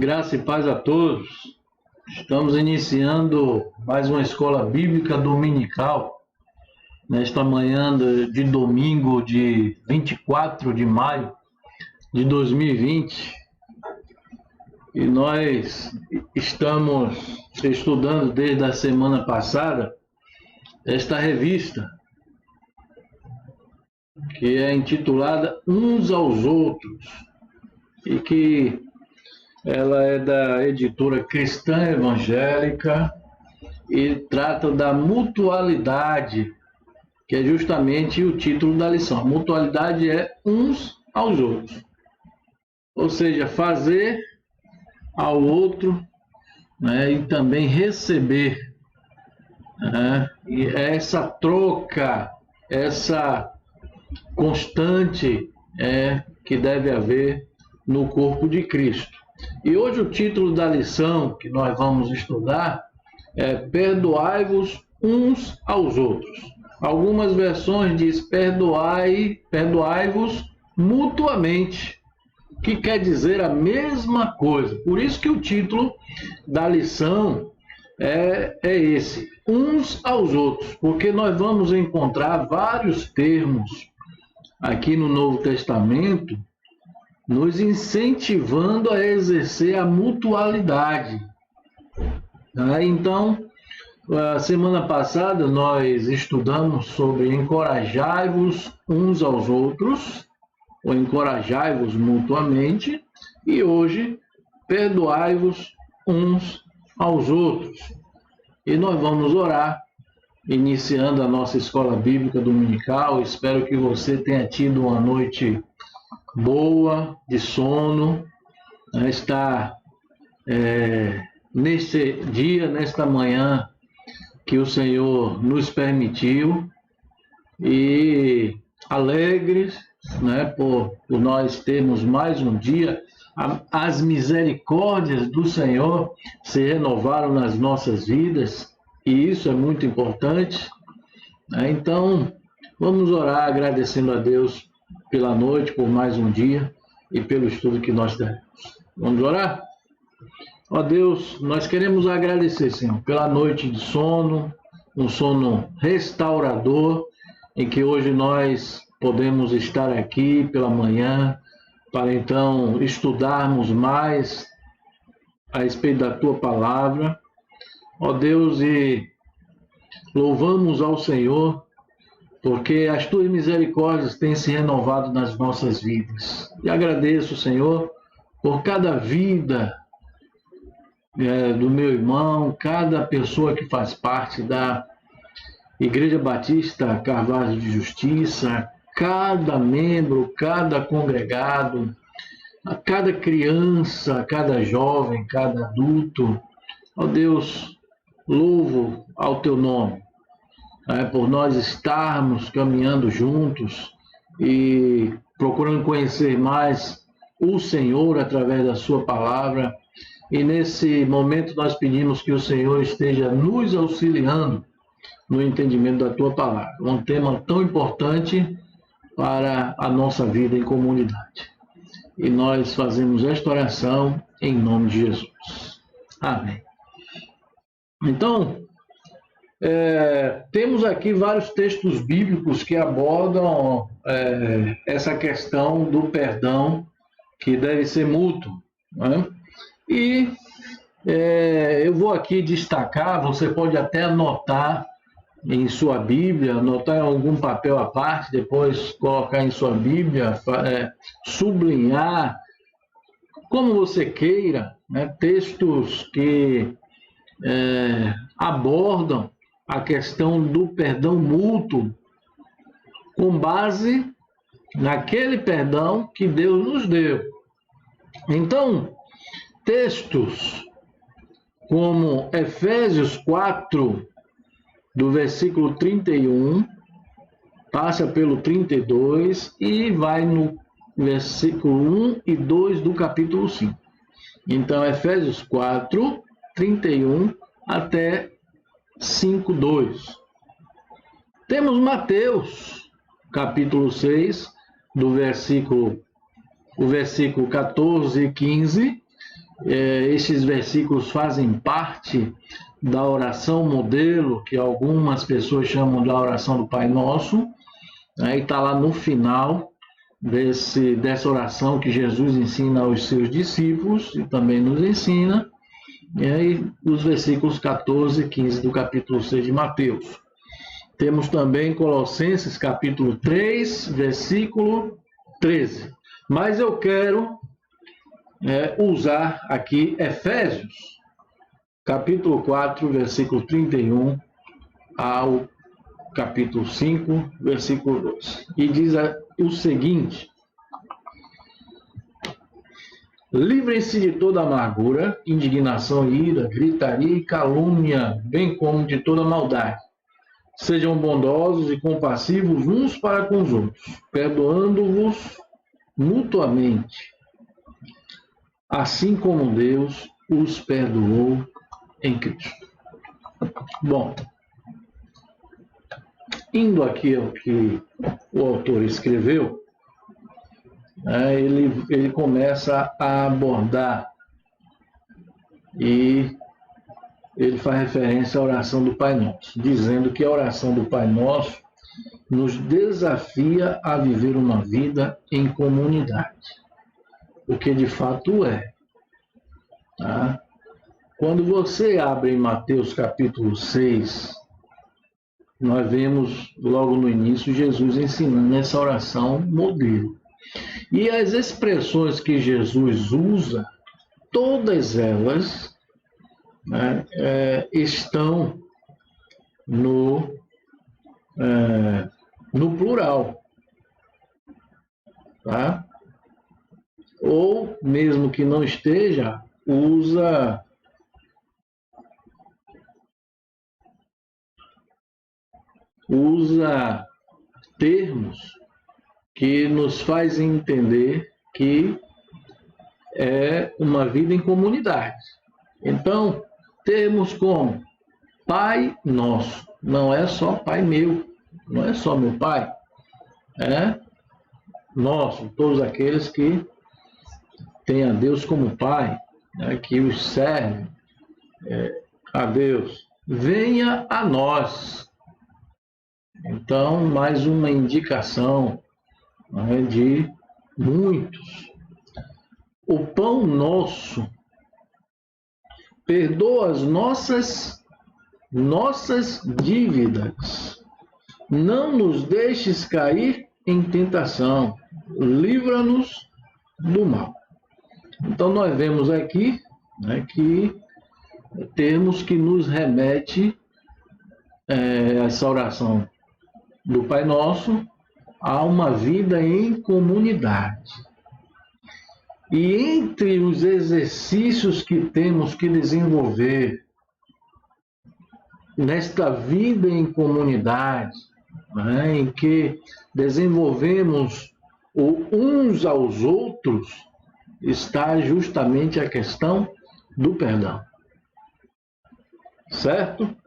Graça e paz a todos. Estamos iniciando mais uma escola bíblica dominical nesta manhã de domingo de 24 de maio de 2020. E nós estamos estudando desde a semana passada esta revista, que é intitulada Uns aos Outros, e que ela é da editora Cristã Evangélica e trata da mutualidade, que é justamente o título da lição. Mutualidade é uns aos outros, ou seja, fazer ao outro, né, e também receber, né, e essa troca, essa constante que deve haver no corpo de Cristo. E hoje o título da lição que nós vamos estudar é Perdoai-vos uns aos outros. Algumas versões diz perdoai-vos mutuamente, que quer dizer a mesma coisa. Por isso que o título da lição é esse, uns aos outros, porque nós vamos encontrar vários termos aqui no Novo Testamento nos incentivando a exercer a mutualidade. Então, a semana passada nós estudamos sobre encorajai-vos uns aos outros, ou encorajai-vos mutuamente, e hoje perdoai-vos uns aos outros. E nós vamos orar, iniciando a nossa escola bíblica dominical. Espero que você tenha tido uma noite boa, de sono, está neste dia, nesta manhã que o Senhor nos permitiu, e alegres, né, por nós termos mais um dia. As misericórdias do Senhor se renovaram nas nossas vidas, e isso é muito importante. Então, vamos orar agradecendo a Deus pela noite, por mais um dia e pelo estudo que nós temos. Vamos orar? Ó Deus, nós queremos agradecer, Senhor, pela noite de sono, um sono restaurador, em que hoje nós podemos estar aqui pela manhã, para então estudarmos mais a respeito da Tua Palavra. Ó Deus, e louvamos ao Senhor, porque as Tuas misericórdias têm se renovado nas nossas vidas. E agradeço, Senhor, por cada vida do meu irmão, cada pessoa que faz parte da Igreja Batista Carvalho de Justiça, cada membro, cada congregado, a cada criança, cada jovem, cada adulto. Ó Deus, louvo ao Teu nome, por nós estarmos caminhando juntos e procurando conhecer mais o Senhor através da Sua Palavra. E nesse momento nós pedimos que o Senhor esteja nos auxiliando no entendimento da Tua Palavra, um tema tão importante para a nossa vida em comunidade. E nós fazemos esta oração em nome de Jesus. Amém. Então, temos aqui vários textos bíblicos que abordam essa questão do perdão, que deve ser mútuo, né? E eu vou aqui destacar, você pode até anotar em sua Bíblia, anotar em algum papel à parte, depois colocar em sua Bíblia, sublinhar, como você queira, né? Textos que abordam a questão do perdão mútuo, com base naquele perdão que Deus nos deu. Então, textos como Efésios 4, do versículo 31, passa pelo 32 e vai no versículo 1 e 2 do capítulo 5. Então, Efésios 4, 31 até 5, 2. Temos Mateus, capítulo 6, o versículo 14 e 15, Esses versículos fazem parte da oração modelo, que algumas pessoas chamam da oração do Pai Nosso, né? E está lá no final dessa oração que Jesus ensina aos seus discípulos e também nos ensina, e aí os versículos 14 e 15 do capítulo 6 de Mateus. Temos também Colossenses capítulo 3, versículo 13. Mas eu quero usar aqui Efésios, capítulo 4, versículo 31 ao capítulo 5, versículo 2. E diz o seguinte: livrem-se de toda amargura, indignação, ira, gritaria e calúnia, bem como de toda maldade. Sejam bondosos e compassivos uns para com os outros, perdoando-vos mutuamente, assim como Deus os perdoou em Cristo. Bom, indo aqui ao que o autor escreveu, ele começa a abordar e ele faz referência à oração do Pai Nosso, dizendo que a oração do Pai Nosso nos desafia a viver uma vida em comunidade, o que de fato é. Tá? Quando você abre em Mateus capítulo 6, nós vemos logo no início Jesus ensinando essa oração modelo. E as expressões que Jesus usa, todas elas, né, estão no plural. Tá? Ou, mesmo que não esteja, usa termos que nos fazem entender que é uma vida em comunidade. Então, termos como Pai Nosso, não é só Pai meu, não é só meu Pai, é nosso, todos aqueles que têm a Deus como Pai, né, que os servem a Deus, venha a nós. Então, mais uma indicação, né, de muitos. O pão nosso perdoa as nossas dívidas. Não nos deixes cair em tentação. Livra-nos do mal. Então, nós vemos aqui, né, que temos que nos remete essa oração do Pai Nosso a uma vida em comunidade. E entre os exercícios que temos que desenvolver nesta vida em comunidade, né, em que desenvolvemos uns aos outros, está justamente a questão do perdão. Certo?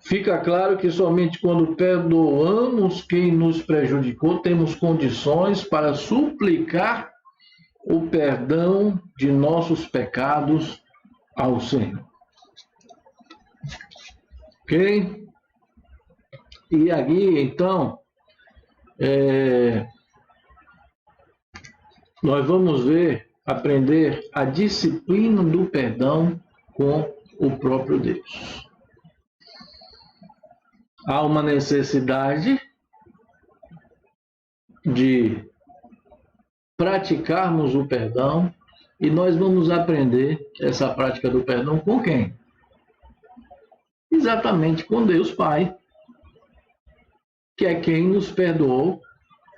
Fica claro que somente quando perdoamos quem nos prejudicou, temos condições para suplicar o perdão de nossos pecados ao Senhor. Ok? E aqui, então, nós vamos aprender a disciplina do perdão com o próprio Deus. Há uma necessidade de praticarmos o perdão e nós vamos aprender essa prática do perdão com quem? Exatamente com Deus Pai, que é quem nos perdoou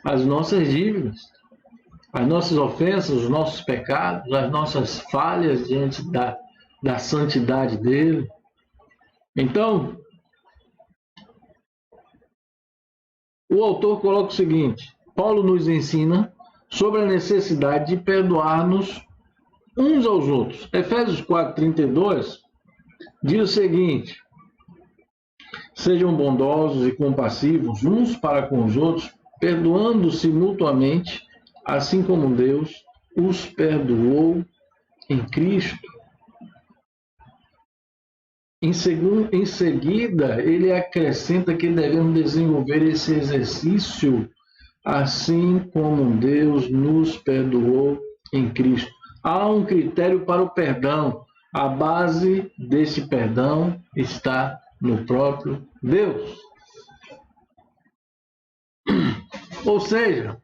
as nossas dívidas, as nossas ofensas, os nossos pecados, as nossas falhas diante da santidade dele. Então, o autor coloca o seguinte: Paulo nos ensina sobre a necessidade de perdoar-nos uns aos outros. Efésios 4:32 diz o seguinte: sejam bondosos e compassivos uns para com os outros, perdoando-se mutuamente, assim como Deus os perdoou em Cristo. Em seguida, ele acrescenta que devemos desenvolver esse exercício assim como Deus nos perdoou em Cristo. Há um critério para o perdão. A base desse perdão está no próprio Deus. Ou seja,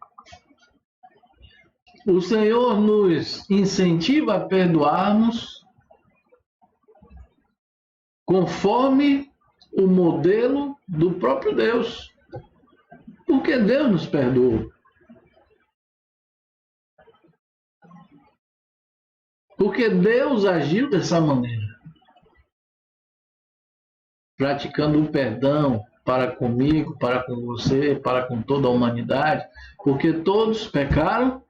o Senhor nos incentiva a perdoarmos conforme o modelo do próprio Deus. Porque Deus nos perdoou. Porque Deus agiu dessa maneira, praticando o perdão para comigo, para com você, para com toda a humanidade, porque todos pecaram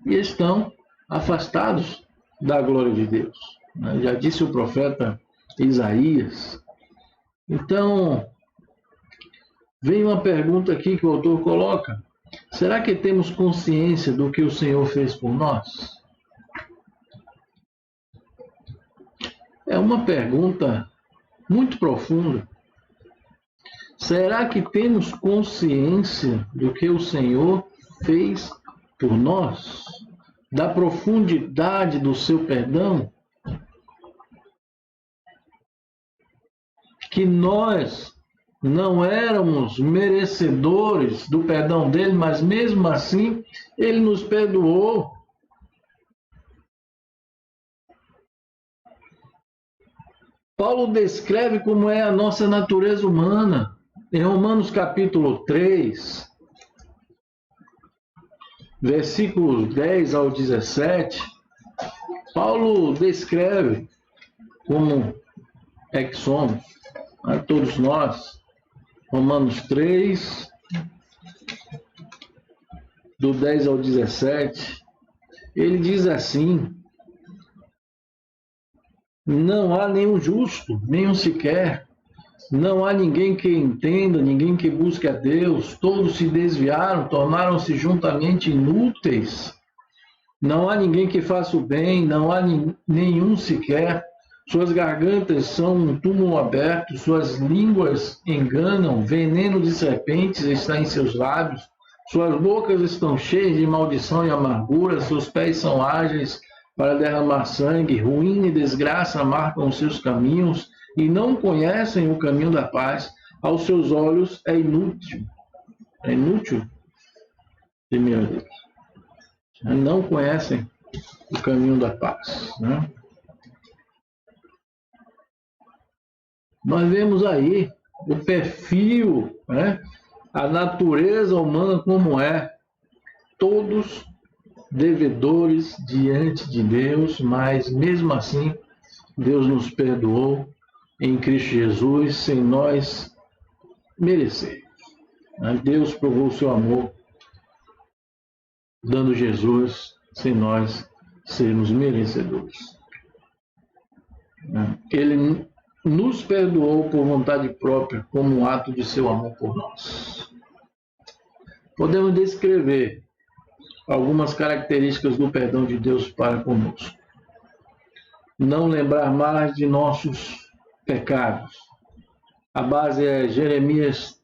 e estão afastados da glória de Deus. Já disse o profeta Isaías. Então, vem uma pergunta aqui que o autor coloca: será que temos consciência do que o Senhor fez por nós? É uma pergunta muito profunda. Será que temos consciência do que o Senhor fez por nós? Da profundidade do seu perdão? Que nós não éramos merecedores do perdão dele, mas mesmo assim ele nos perdoou. Paulo descreve como é a nossa natureza humana. Em Romanos capítulo 3, versículos 10 ao 17, Paulo descreve como é que somos, todos nós. Romanos 3, do 10 ao 17, ele diz assim: não há nenhum justo, nenhum sequer. Não há ninguém que entenda, ninguém que busque a Deus. Todos se desviaram, tornaram-se juntamente inúteis. Não há ninguém que faça o bem, não há nenhum sequer. Suas gargantas são um túmulo aberto, suas línguas enganam, veneno de serpentes está em seus lábios. Suas bocas estão cheias de maldição e amargura, seus pés são ágeis para derramar sangue, ruína e desgraça marcam os seus caminhos e não conhecem o caminho da paz. Aos seus olhos é inútil. É inútil temer a Deus. Não conhecem o caminho da paz. Né? Nós vemos aí o perfil, né? A natureza humana como é. Todos devedores diante de Deus, mas mesmo assim Deus nos perdoou em Cristo Jesus sem nós merecermos. Deus provou o seu amor dando Jesus sem nós sermos merecedores. Ele nos perdoou por vontade própria como um ato de seu amor por nós. Podemos descrever algumas características do perdão de Deus para conosco. Não lembrar mais de nossos pecados. A base é Jeremias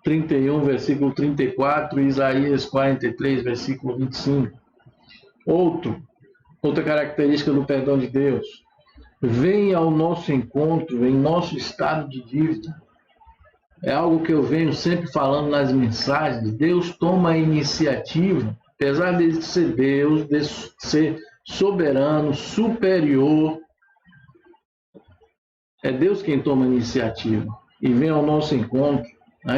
31, versículo 34, e Isaías 43, versículo 25. Outra característica do perdão de Deus: vem ao nosso encontro em nosso estado de dívida. É algo que eu venho sempre falando nas mensagens. Deus toma a iniciativa. Apesar de ser Deus, de ser soberano, superior, é Deus quem toma a iniciativa e vem ao nosso encontro.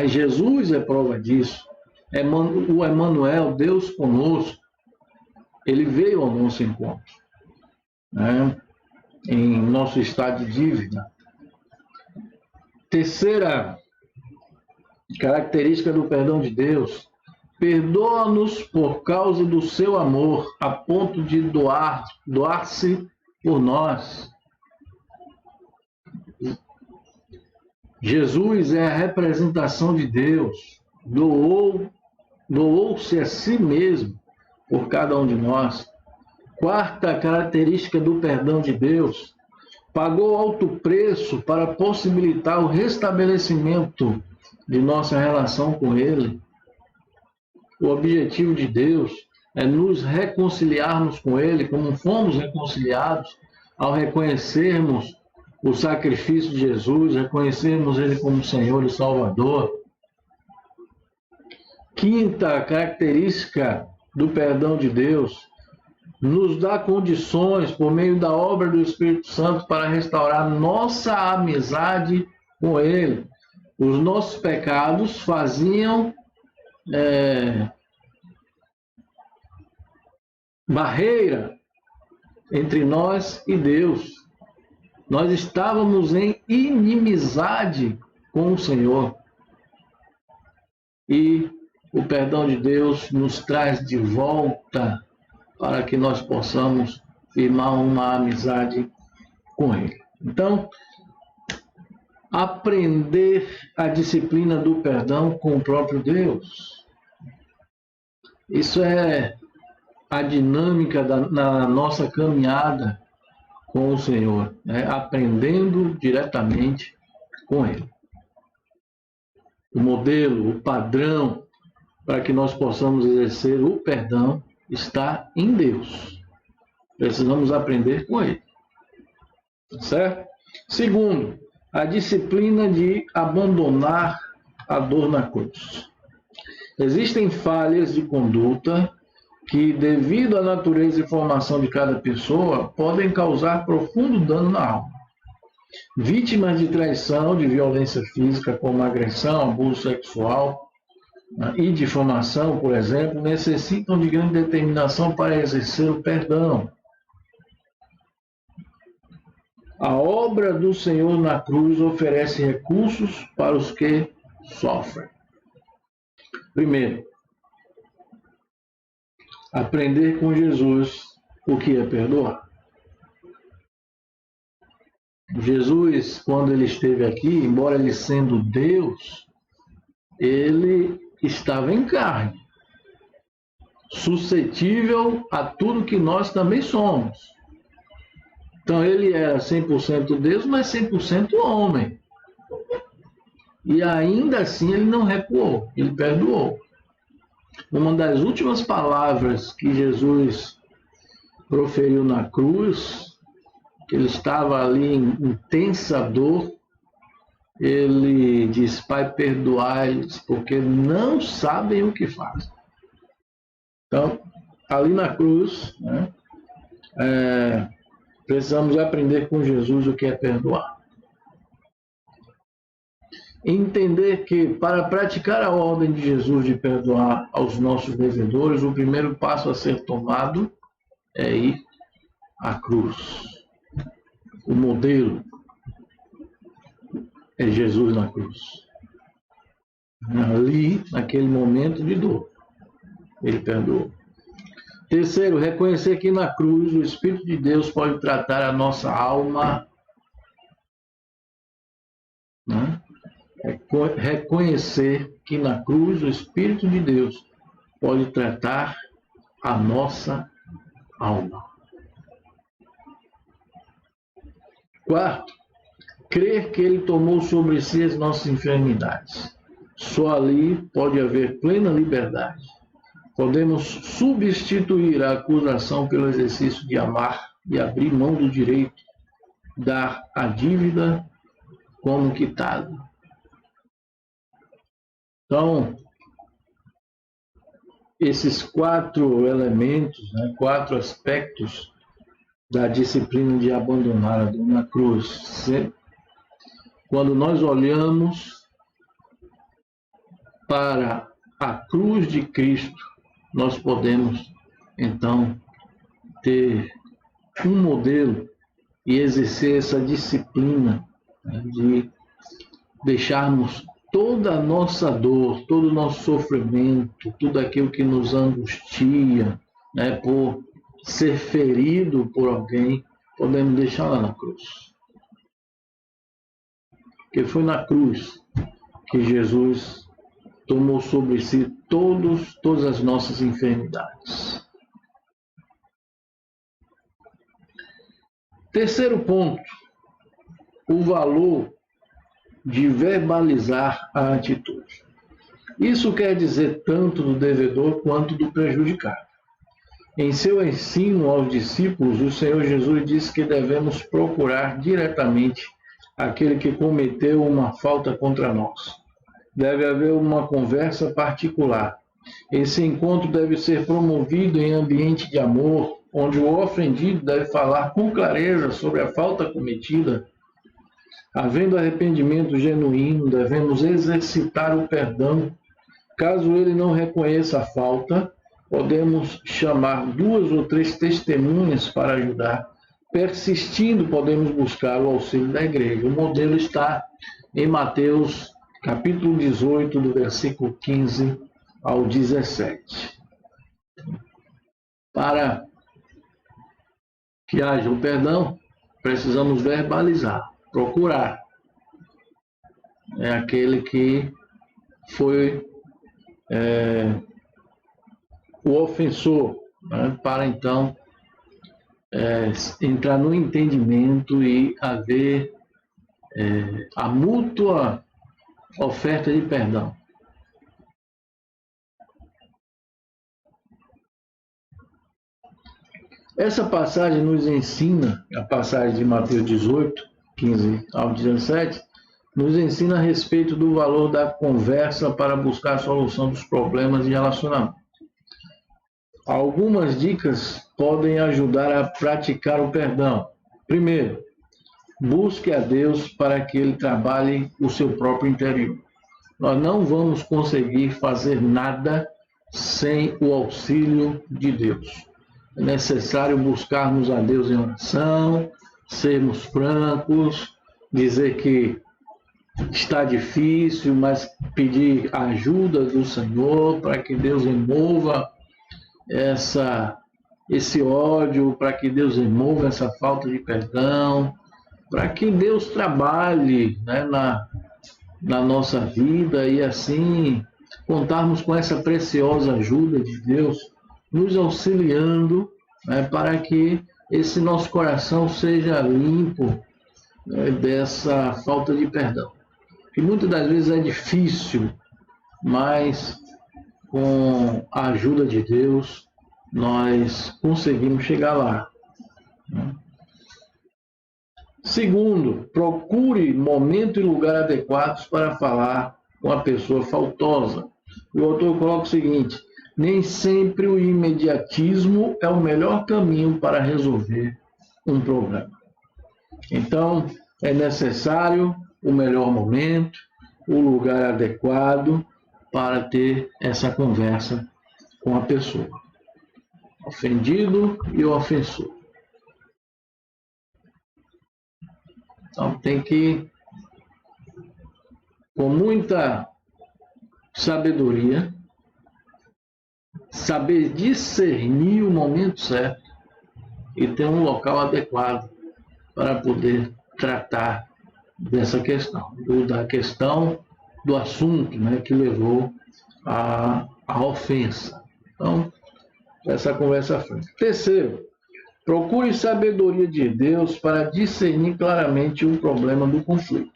Jesus é prova disso. O Emmanuel, Deus conosco, ele veio ao nosso encontro, em nosso estado de dívida. Terceira característica do perdão de Deus: perdoa-nos por causa do seu amor, a ponto de doar-se por nós. Jesus é a representação de Deus, doou-se a si mesmo por cada um de nós. Quarta característica do perdão de Deus: pagou alto preço para possibilitar o restabelecimento de nossa relação com Ele. O objetivo de Deus é nos reconciliarmos com Ele, como fomos reconciliados ao reconhecermos o sacrifício de Jesus, reconhecermos Ele como Senhor e Salvador. Quinta característica do perdão de Deus: nos dá condições, por meio da obra do Espírito Santo, para restaurar nossa amizade com Ele. Os nossos pecados faziam barreira entre nós e Deus. Nós estávamos em inimizade com o Senhor. E o perdão de Deus nos traz de volta para que nós possamos firmar uma amizade com Ele. Então, aprender a disciplina do perdão com o próprio Deus. Isso é a dinâmica na nossa caminhada com o Senhor, né? Aprendendo diretamente com Ele. O modelo, o padrão para que nós possamos exercer o perdão está em Deus. Precisamos aprender com Ele. Certo? Segundo, a disciplina de abandonar a dor na cruz. Existem falhas de conduta que, devido à natureza e formação de cada pessoa, podem causar profundo dano na alma. Vítimas de traição, de violência física, como agressão, abuso sexual e difamação, por exemplo, necessitam de grande determinação para exercer o perdão. A obra do Senhor na cruz oferece recursos para os que sofrem. Primeiro, aprender com Jesus o que é perdoar. Jesus, quando ele esteve aqui, embora ele sendo Deus, ele estava em carne, suscetível a tudo que nós também somos. Então ele era 100% Deus, mas 100% homem. E ainda assim ele não recuou, ele perdoou. Uma das últimas palavras que Jesus proferiu na cruz, que ele estava ali em intensa dor, ele diz: Pai, perdoai-lhes, porque não sabem o que fazem. Então, ali na cruz, né, precisamos aprender com Jesus o que é perdoar. Entender que, para praticar a ordem de Jesus de perdoar aos nossos devedores, o primeiro passo a ser tomado é ir à cruz. O modelo é Jesus na cruz. Ali, naquele momento de dor, ele perdoou. Terceiro, reconhecer que na cruz o Espírito de Deus pode tratar a nossa alma. Né? Reconhecer que na cruz o Espírito de Deus pode tratar a nossa alma. Quarto, crer que Ele tomou sobre si as nossas enfermidades. Só ali pode haver plena liberdade. Podemos substituir a acusação pelo exercício de amar e abrir mão do direito, dar a dívida como quitada. Então, esses 4 elementos, né, 4 aspectos da disciplina de abandonar a dor na cruz. Quando nós olhamos para a cruz de Cristo, nós podemos, então, ter um modelo e exercer essa disciplina, né, de deixarmos toda a nossa dor, todo o nosso sofrimento, tudo aquilo que nos angustia, né, por ser ferido por alguém, podemos deixar lá na cruz. Porque foi na cruz que Jesus tomou sobre si todas as nossas enfermidades. Terceiro ponto, o valor de verbalizar a atitude. Isso quer dizer tanto do devedor quanto do prejudicado. Em seu ensino aos discípulos, o Senhor Jesus disse que devemos procurar diretamente aquele que cometeu uma falta contra nós. Deve haver uma conversa particular. Esse encontro deve ser promovido em ambiente de amor, onde o ofendido deve falar com clareza sobre a falta cometida. Havendo arrependimento genuíno, devemos exercitar o perdão. Caso ele não reconheça a falta, podemos chamar 2 ou 3 testemunhas para ajudar. Persistindo, podemos buscar o auxílio da igreja. O modelo está em Mateus, capítulo 18, do versículo 15 ao 17. Para que haja o perdão, precisamos verbalizar, procurar. É aquele que foi o ofensor, né, para então entrar no entendimento e haver a mútua oferta de perdão. Essa passagem nos ensina, a passagem de Mateus 18, 15 ao 17, nos ensina a respeito do valor da conversa para buscar a solução dos problemas de relacionamento. Algumas dicas podem ajudar a praticar o perdão. Primeiro, busque a Deus para que Ele trabalhe o seu próprio interior. Nós não vamos conseguir fazer nada sem o auxílio de Deus. É necessário buscarmos a Deus em oração, sermos francos, dizer que está difícil, mas pedir a ajuda do Senhor para que Deus remova esse ódio, para que Deus remova essa falta de perdão, para que Deus trabalhe, né, na nossa vida e assim contarmos com essa preciosa ajuda de Deus nos auxiliando, né, para que esse nosso coração seja limpo, né, dessa falta de perdão. Que muitas das vezes é difícil, mas com a ajuda de Deus nós conseguimos chegar lá. Segundo, procure momento e lugar adequados para falar com a pessoa faltosa. O autor coloca o seguinte: nem sempre o imediatismo é o melhor caminho para resolver um problema. Então, é necessário o melhor momento, o lugar adequado para ter essa conversa com a pessoa. Ofendido e o ofensor. Então, tem que, com muita sabedoria, saber discernir o momento certo e ter um local adequado para poder tratar dessa questão, da questão do assunto, né, que levou à ofensa. Então, essa conversa foi. Terceiro, procure sabedoria de Deus para discernir claramente o problema do conflito.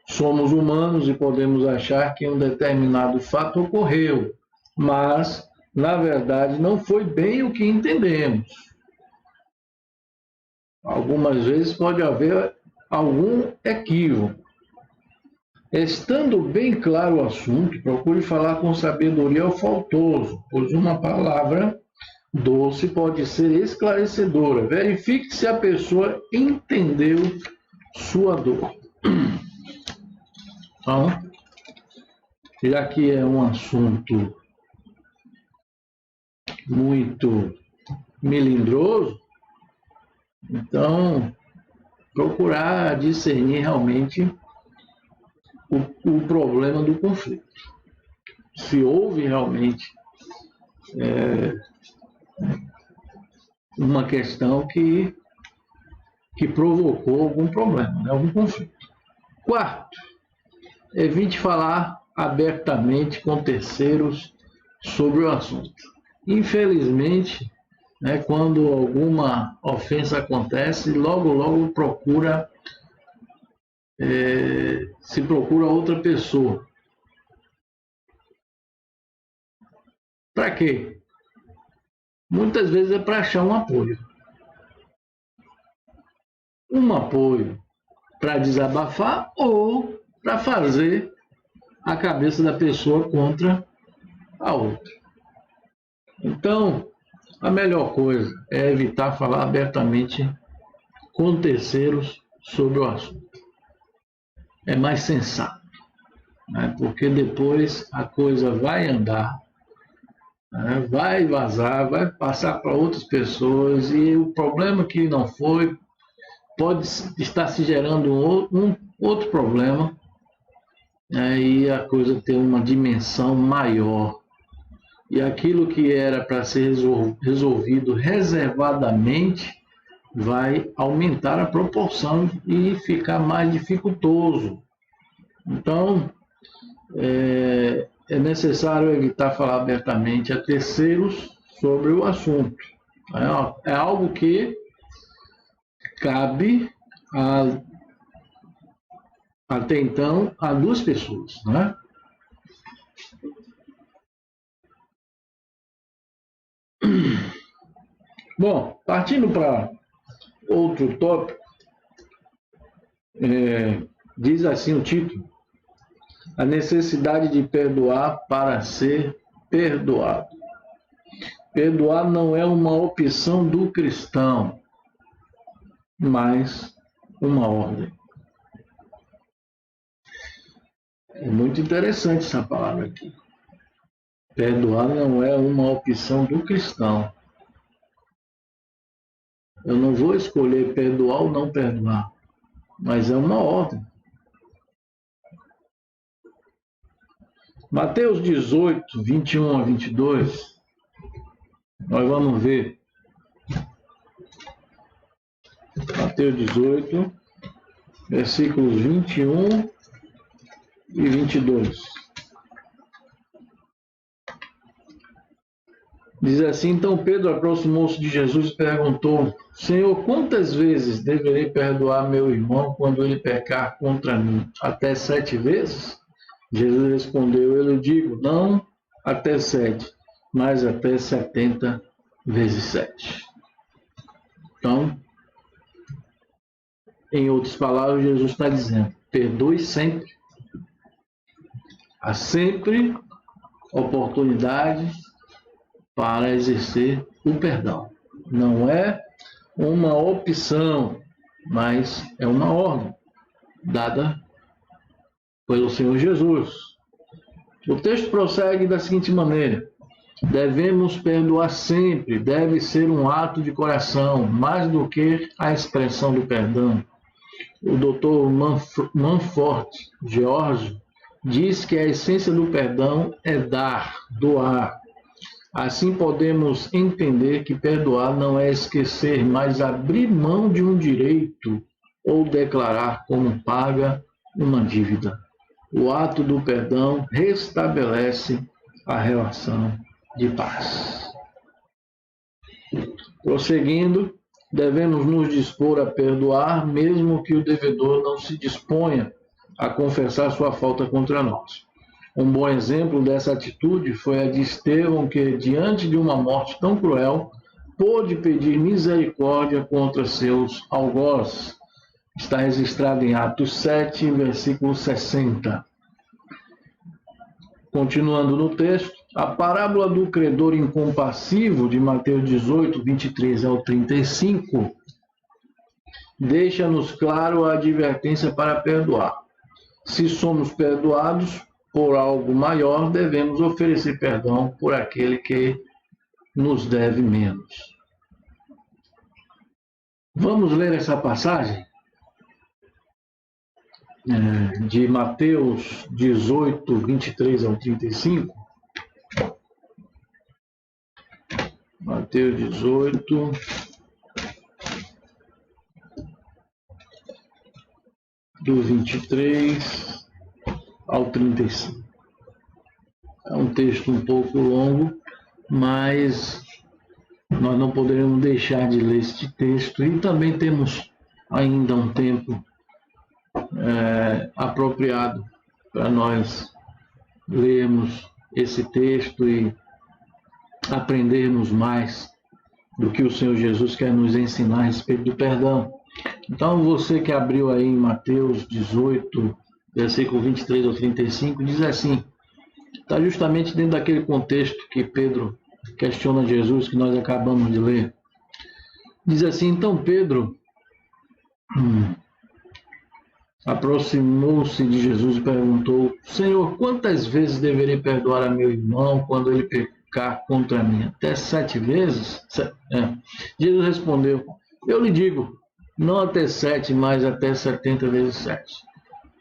Somos humanos e podemos achar que um determinado fato ocorreu, mas, na verdade, não foi bem o que entendemos. Algumas vezes pode haver algum equívoco. Estando bem claro o assunto, procure falar com sabedoria ao faltoso, pois uma palavra doce pode ser esclarecedora. Verifique se a pessoa entendeu sua dor. Então, já que é um assunto muito melindroso, então procurar discernir realmente o problema do conflito. Se houve realmente uma questão que provocou algum problema, né, algum conflito. Quarto, evite falar abertamente com terceiros sobre o assunto. Infelizmente, né, quando alguma ofensa acontece, logo procura, se procura outra pessoa. Para quê? Muitas vezes é para achar um apoio. Um apoio para desabafar ou para fazer a cabeça da pessoa contra a outra. Então, a melhor coisa é evitar falar abertamente com terceiros sobre o assunto. É mais sensato, né? Porque depois a coisa vai andar, né? Vai vazar, vai passar para outras pessoas e o problema que não foi pode estar se gerando um outro problema, né? E a coisa ter uma dimensão maior. E aquilo que era para ser resolvido reservadamente vai aumentar a proporção e ficar mais dificultoso. Então, é necessário evitar falar abertamente a terceiros sobre o assunto. É algo que cabe até então a duas pessoas, né? Bom, partindo para outro tópico, diz assim o título: a necessidade de perdoar para ser perdoado. Perdoar não é uma opção do cristão, mas uma ordem. É muito interessante essa palavra aqui. Perdoar não é uma opção do cristão. Eu não vou escolher perdoar ou não perdoar, mas é uma ordem. Mateus 18, 21 a 22, nós vamos ver. Mateus 18, versículos 21 e 22. Diz assim: então Pedro aproximou-se de Jesus e perguntou: Senhor, quantas vezes deverei perdoar meu irmão quando ele pecar contra mim? Até 7 vezes? Jesus respondeu: eu lhe digo, não até 7, mas até 70 vezes 7. Então, em outras palavras, Jesus está dizendo: perdoe sempre. Há sempre oportunidade para exercer o perdão. Não é uma opção, mas é uma ordem dada pelo Senhor Jesus. O texto prossegue da seguinte maneira: devemos perdoar sempre, deve ser um ato de coração, mais do que a expressão do perdão. O Dr. Manfort George diz que a essência do perdão é dar, doar. Assim podemos entender que perdoar não é esquecer, mas abrir mão de um direito ou declarar como paga uma dívida. O ato do perdão restabelece a relação de paz. Prosseguindo, devemos nos dispor a perdoar, mesmo que o devedor não se disponha a confessar sua falta contra nós. Um bom exemplo dessa atitude foi a de Estevão, que, diante de uma morte tão cruel, pôde pedir misericórdia contra seus algozes. Está registrado em Atos 7, versículo 60. Continuando no texto, a parábola do credor incompassivo, de Mateus 18, 23 ao 35, deixa-nos claro a advertência para perdoar. Se somos perdoados por algo maior, devemos oferecer perdão por aquele que nos deve menos. Vamos ler essa passagem de Mateus 18, 23 ao 35. Mateus 18, do 23 ao 35. É um texto um pouco longo, mas nós não poderemos deixar de ler este texto e também temos ainda um tempo apropriado para nós lermos esse texto e aprendermos mais do que o Senhor Jesus quer nos ensinar a respeito do perdão. Então, você que abriu aí em Mateus 18, versículo 23 ao 35, diz assim, está justamente dentro daquele contexto que Pedro questiona Jesus, que nós acabamos de ler. Diz assim, então Pedro aproximou-se de Jesus e perguntou, Senhor, quantas vezes deverei perdoar a meu irmão quando ele pecar contra mim? Até 7 vezes? Jesus respondeu, eu lhe digo, não até 7, mas até 70 vezes 7.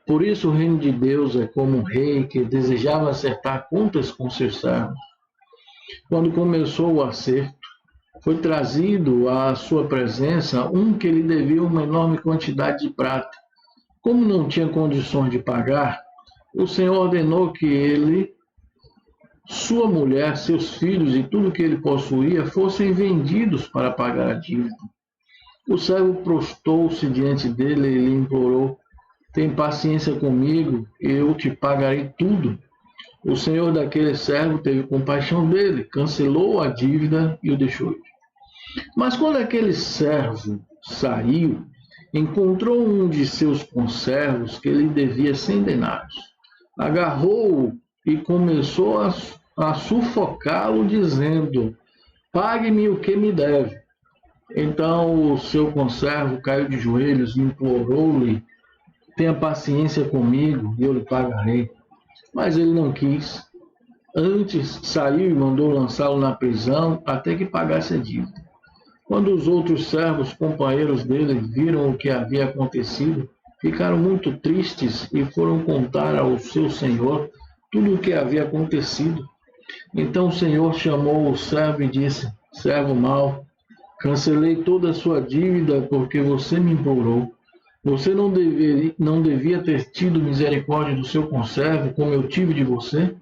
Por isso o reino de Deus é como um rei que desejava acertar contas com seus servos. Quando começou o acerto, foi trazido à sua presença um que lhe devia uma enorme quantidade de prata. Como não tinha condições de pagar, o Senhor ordenou que ele, sua mulher, seus filhos e tudo que ele possuía fossem vendidos para pagar a dívida. O servo prostou-se diante dele e lhe implorou, tem paciência comigo, eu te pagarei tudo. O senhor daquele servo teve compaixão dele, cancelou a dívida e o deixou ir. Mas quando aquele servo saiu, encontrou um de seus conservos que lhe devia 100 denários. Agarrou-o e começou a sufocá-lo, dizendo, pague-me o que me deve. Então o seu conservo caiu de joelhos e implorou-lhe, tenha paciência comigo e eu lhe pagarei. Mas ele não quis. Antes saiu e mandou lançá-lo na prisão até que pagasse a dívida. Quando os outros servos, companheiros dele, viram o que havia acontecido, ficaram muito tristes e foram contar ao seu senhor tudo o que havia acontecido. Então o senhor chamou o servo e disse, servo mau, cancelei toda a sua dívida porque você me implorou. Você não devia ter tido misericórdia do seu conservo, como eu tive de você?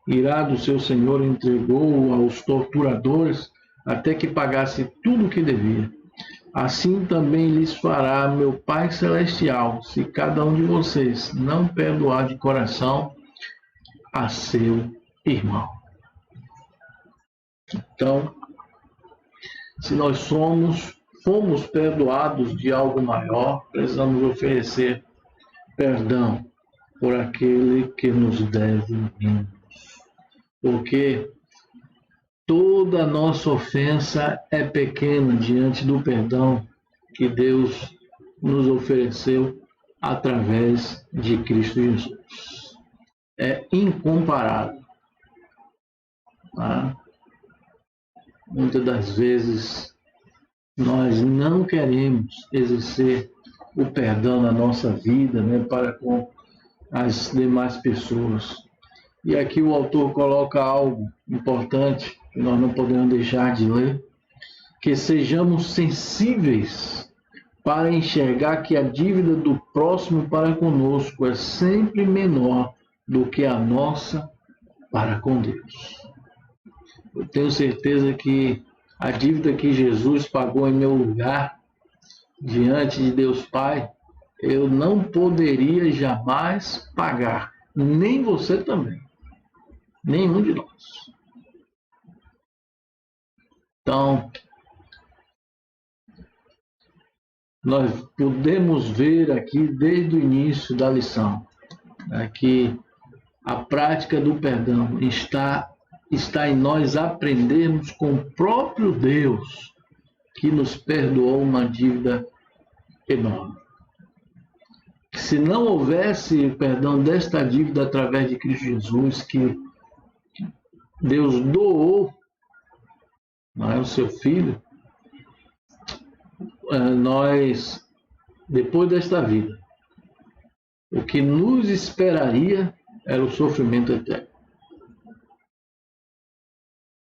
Irado, seu senhor entregou-o aos torturadores até que pagasse tudo o que devia. Assim também lhes fará meu Pai Celestial, se cada um de vocês não perdoar de coração a seu irmão. Então, se nós fomos perdoados de algo maior, precisamos oferecer perdão por aquele que nos deve menos. Porque toda nossa ofensa é pequena diante do perdão que Deus nos ofereceu através de Cristo Jesus. É incomparável. Tá? Muitas das vezes nós não queremos exercer o perdão na nossa vida, né, para com as demais pessoas. E aqui o autor coloca algo importante que nós não podemos deixar de ler, que sejamos sensíveis para enxergar que a dívida do próximo para conosco é sempre menor do que a nossa para com Deus. Eu tenho certeza que a dívida que Jesus pagou em meu lugar, diante de Deus Pai, eu não poderia jamais pagar, nem você também, nenhum de nós. Então, nós podemos ver aqui desde o início da lição, que a prática do perdão está em nós aprendermos com o próprio Deus que nos perdoou uma dívida enorme. Se não houvesse perdão desta dívida através de Cristo Jesus, que Deus doou, não é, o seu Filho, nós, depois desta vida, o que nos esperaria era o sofrimento eterno.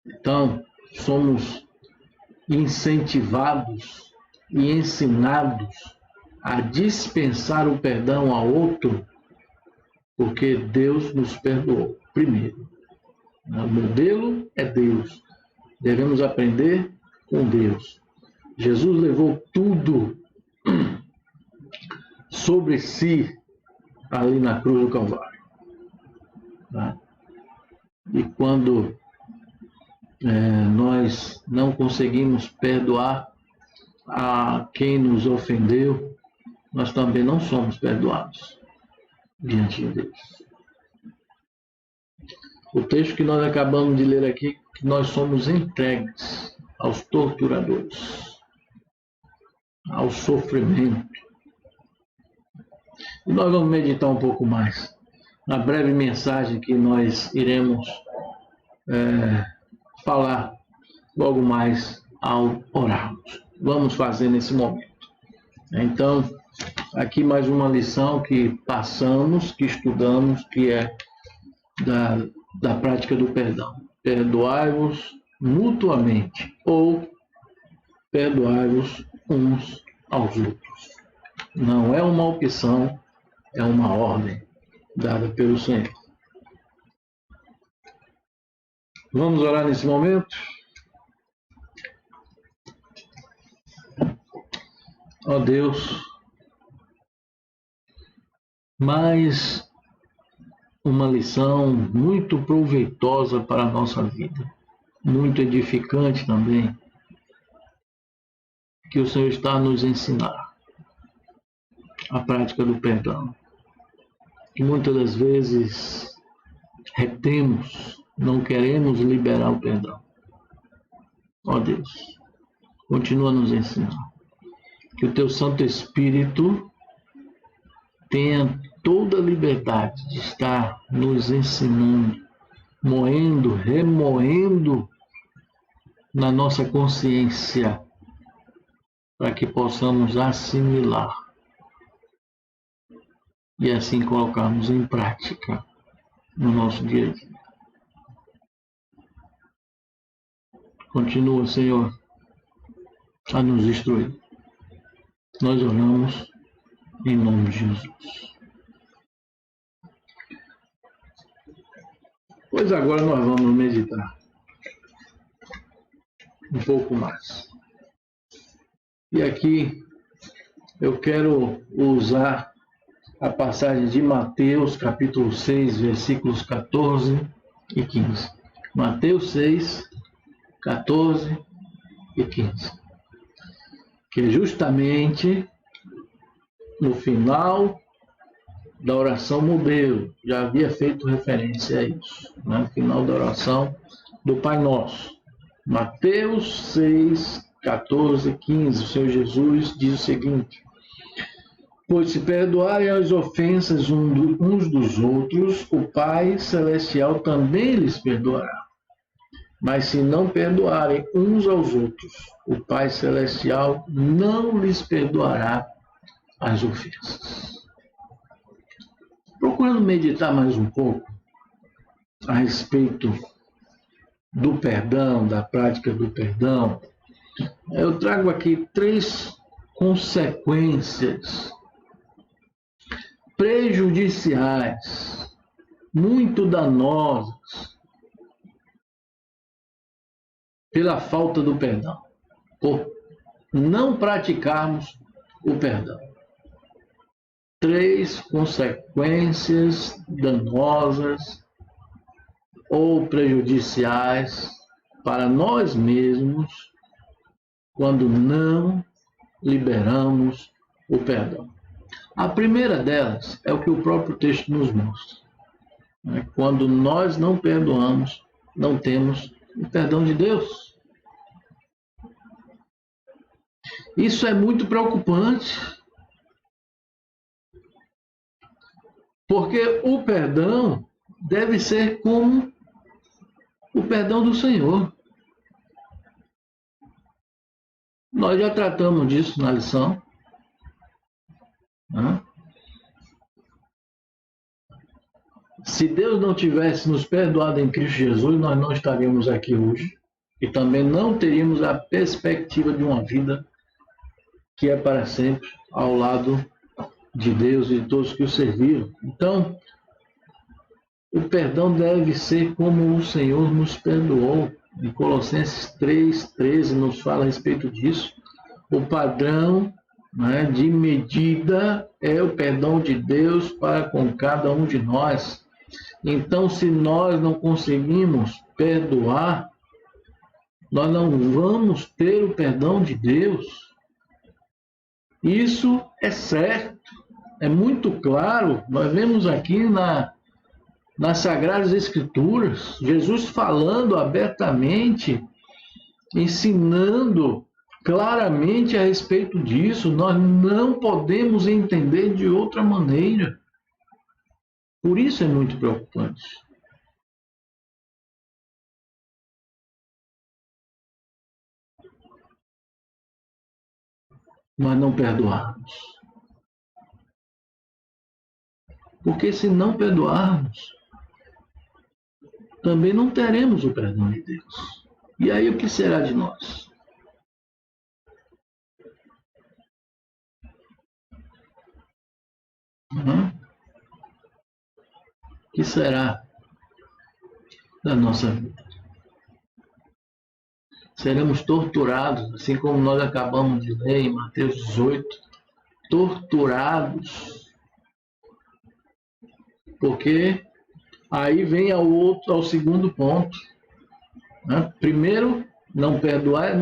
Então, somos incentivados e ensinados a dispensar o perdão a outro, porque Deus nos perdoou primeiro. O modelo é Deus. Devemos aprender com Deus. Jesus levou tudo sobre si ali na cruz do Calvário. Tá? E quando nós não conseguimos perdoar a quem nos ofendeu, nós também não somos perdoados diante de Deus. O texto que nós acabamos de ler aqui, que nós somos entregues aos torturadores, ao sofrimento. E nós vamos meditar um pouco mais na breve mensagem que nós iremos falar logo mais ao orarmos. Vamos fazer nesse momento. Então, aqui mais uma lição que passamos, que estudamos, que é da prática do perdão. Perdoai-vos mutuamente ou perdoai-vos uns aos outros. Não é uma opção, é uma ordem dada pelo Senhor. Vamos orar nesse momento? Ó Deus, mais uma lição muito proveitosa para a nossa vida, muito edificante também, que o Senhor está a nos ensinar, a prática do perdão, que muitas das vezes retemos, não queremos liberar o perdão. Ó Deus, continua a nos ensinar, que o Teu Santo Espírito tenha toda a liberdade de estar nos ensinando, moendo, remoendo na nossa consciência, para que possamos assimilar e assim colocarmos em prática no nosso dia a dia. Continua, Senhor, a nos instruir. Nós oramos em nome de Jesus. Pois agora nós vamos meditar um pouco mais. E aqui eu quero usar a passagem de Mateus, capítulo 6, versículos 14 e 15. Mateus 6, 14 e 15. Que justamente no final da oração modelo, já havia feito referência a isso, né? No final da oração do Pai Nosso. Mateus 6, 14 e 15, o Senhor Jesus diz o seguinte: pois se perdoarem as ofensas uns dos outros, o Pai Celestial também lhes perdoará. Mas se não perdoarem uns aos outros, o Pai Celestial não lhes perdoará as ofensas. Procurando meditar mais um pouco a respeito do perdão, da prática do perdão, eu trago aqui 3 consequências prejudiciais, muito danosas, pela falta do perdão, por não praticarmos o perdão. 3 consequências danosas ou prejudiciais para nós mesmos quando não liberamos o perdão. A primeira delas é o que o próprio texto nos mostra. Quando nós não perdoamos, não temos o perdão de Deus. Isso é muito preocupante, porque o perdão deve ser como o perdão do Senhor. Nós já tratamos disso na lição. Se Deus não tivesse nos perdoado em Cristo Jesus, nós não estaríamos aqui hoje e também não teríamos a perspectiva de uma vida que é para sempre ao lado de Deus e de todos que o serviram. Então, o perdão deve ser como o Senhor nos perdoou. Em Colossenses 3,13 nos fala a respeito disso. O padrão, né, de medida é o perdão de Deus para com cada um de nós. Então, se nós não conseguimos perdoar, nós não vamos ter o perdão de Deus. Isso é certo, é muito claro. Nós vemos aqui nas Sagradas Escrituras, Jesus falando abertamente, ensinando claramente a respeito disso. Nós não podemos entender de outra maneira. Por isso é muito preocupante. Nós não perdoarmos. Porque se não perdoarmos, também não teremos o perdão de Deus. E aí o que será de nós? O que será da nossa vida? Seremos torturados, assim como nós acabamos de ler em Mateus 18, torturados. Porque aí vem ao segundo ponto. Né? Primeiro, não perdoar,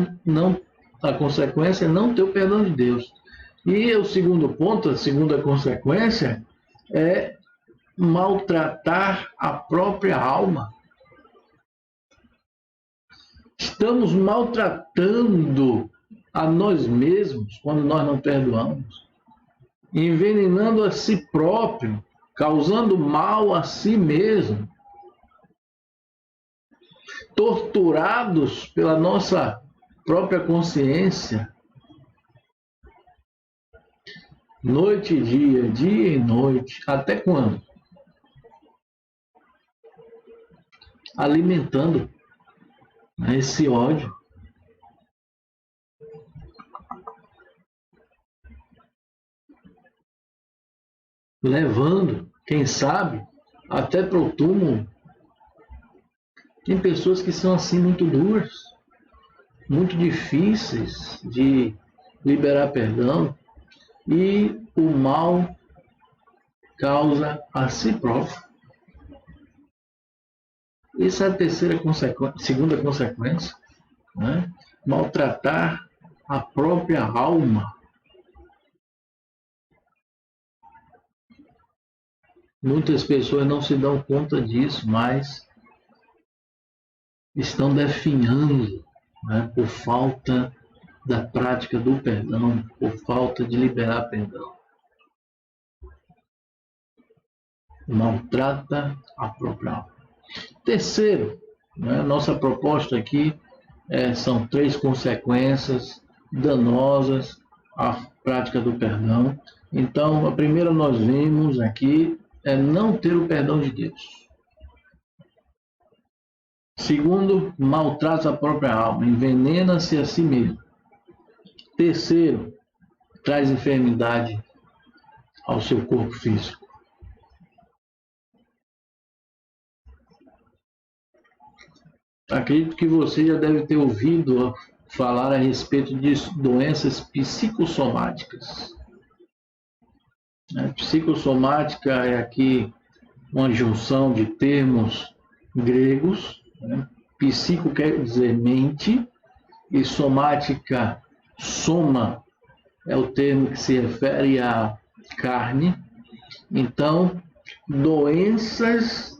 a consequência é não ter o perdão de Deus. E o segundo ponto, a segunda consequência, é maltratar a própria alma. Estamos maltratando a nós mesmos quando nós não perdoamos, envenenando a si próprio, causando mal a si mesmo, torturados pela nossa própria consciência, noite e dia, dia e noite. Até quando? Alimentando esse ódio. Levando, quem sabe, até para o túmulo. Tem pessoas que são assim muito duras, muito difíceis de liberar perdão, e o mal causa a si próprio. Essa é a segunda consequência, né? Maltratar a própria alma. Muitas pessoas não se dão conta disso, mas estão definhando, né, por falta da prática do perdão, por falta de liberar perdão. Maltrata a própria alma. Terceiro, né, nossa proposta aqui são 3 consequências danosas à prática do perdão. Então, a primeira nós vimos aqui é não ter o perdão de Deus. Segundo, maltrata a própria alma, envenena-se a si mesmo. Terceiro, traz enfermidade ao seu corpo físico. Acredito que você já deve ter ouvido falar a respeito de doenças psicossomáticas. A psicossomática é aqui uma junção de termos gregos. Né? Psico quer dizer mente, e somática, soma, é o termo que se refere à carne. Então, doenças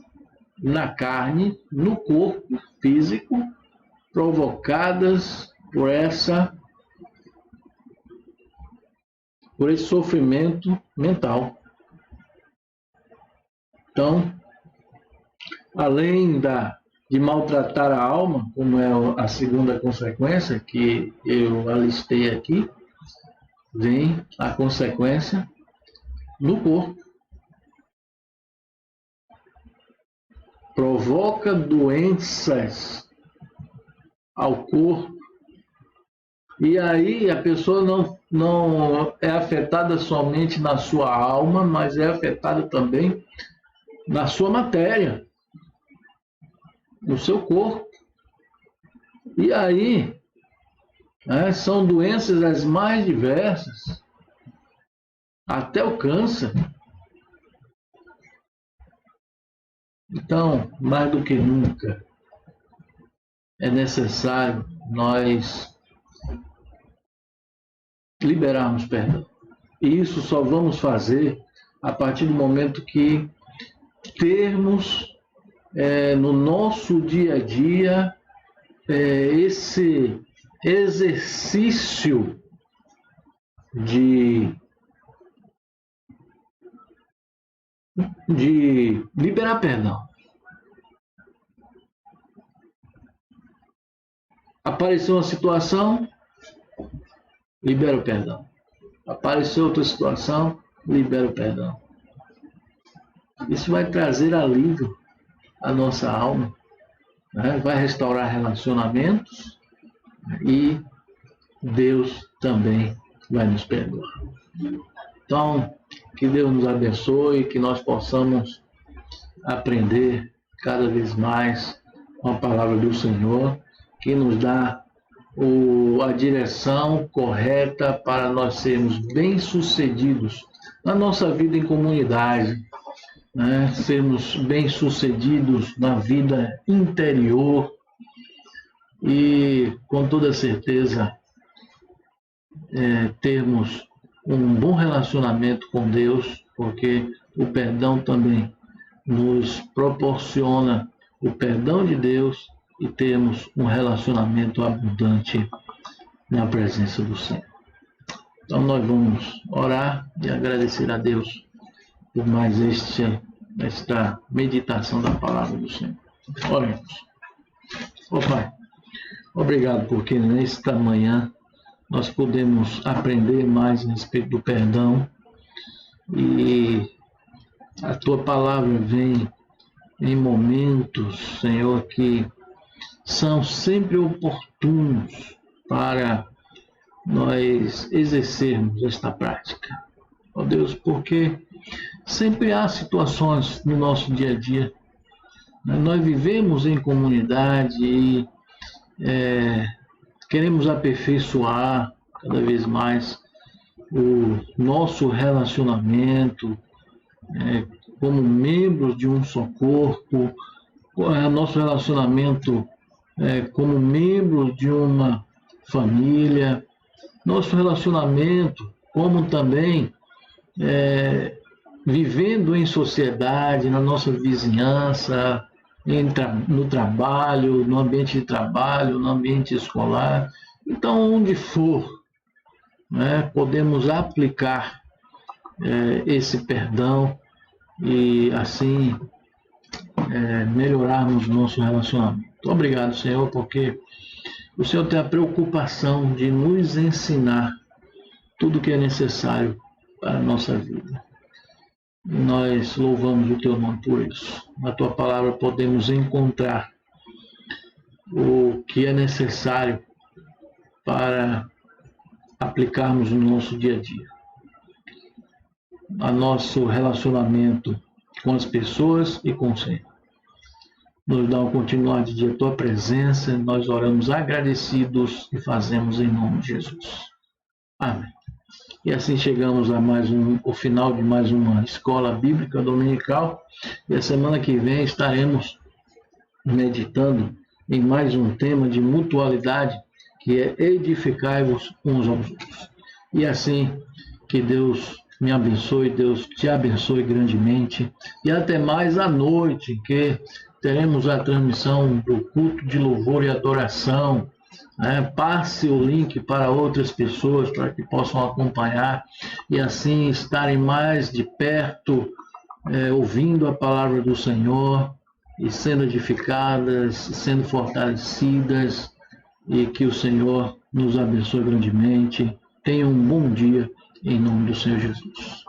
na carne, no corpo físico, provocadas por esse sofrimento mental. Então, além de maltratar a alma, como é a segunda consequência que eu alistei aqui, vem a consequência no corpo. Provoca doenças ao corpo. E aí a pessoa não é afetada somente na sua alma, mas é afetada também na sua matéria, no seu corpo. E aí, são doenças as mais diversas, até o câncer. Então, mais do que nunca, é necessário nós liberarmos perdão. E isso só vamos fazer a partir do momento que termos no nosso dia a dia esse exercício de liberar perdão. Apareceu uma situação, libera o perdão. Apareceu outra situação, libera o perdão. Isso vai trazer alívio à nossa alma, vai restaurar relacionamentos e Deus também vai nos perdoar. Então, que Deus nos abençoe, que nós possamos aprender cada vez mais com a palavra do Senhor, que nos dá a direção correta para nós sermos bem-sucedidos na nossa vida em comunidade, sermos bem-sucedidos na vida interior e, com toda certeza, termos um bom relacionamento com Deus, porque o perdão também nos proporciona o perdão de Deus e termos um relacionamento abundante na presença do Senhor. Então nós vamos orar e agradecer a Deus por mais esta meditação da palavra do Senhor. Oremos. Pai, obrigado porque nesta manhã nós podemos aprender mais a respeito do perdão e a Tua palavra vem em momentos, Senhor, que são sempre oportunos para nós exercermos esta prática. Ó Deus, porque sempre há situações no nosso dia a dia. Nós vivemos em comunidade e queremos aperfeiçoar cada vez mais o nosso relacionamento como membros de um só corpo, nosso relacionamento como membros de uma família, nosso relacionamento como também vivendo em sociedade, na nossa vizinhança, no trabalho, no ambiente de trabalho, no ambiente escolar. Então, onde for, podemos aplicar esse perdão e assim melhorarmos o nosso relacionamento. Obrigado, Senhor, porque o Senhor tem a preocupação de nos ensinar tudo o que é necessário para a nossa vida. E nós louvamos o Teu nome por isso. Na Tua palavra podemos encontrar o que é necessário para aplicarmos no nosso dia a dia. A nosso relacionamento com as pessoas e com o Senhor. Nos dá um continuar de dia a Tua presença, nós oramos agradecidos e fazemos em nome de Jesus. Amém. E assim chegamos ao final de mais uma Escola Bíblica Dominical. E a semana que vem estaremos meditando em mais um tema de mutualidade, que é edificai-vos uns aos outros. E assim, que Deus me abençoe, Deus te abençoe grandemente. E até mais à noite, que teremos a transmissão do culto de louvor e adoração. Passe o link para outras pessoas para que possam acompanhar e assim estarem mais de perto, ouvindo a palavra do Senhor e sendo edificadas, sendo fortalecidas, e que o Senhor nos abençoe grandemente. Tenha um bom dia em nome do Senhor Jesus.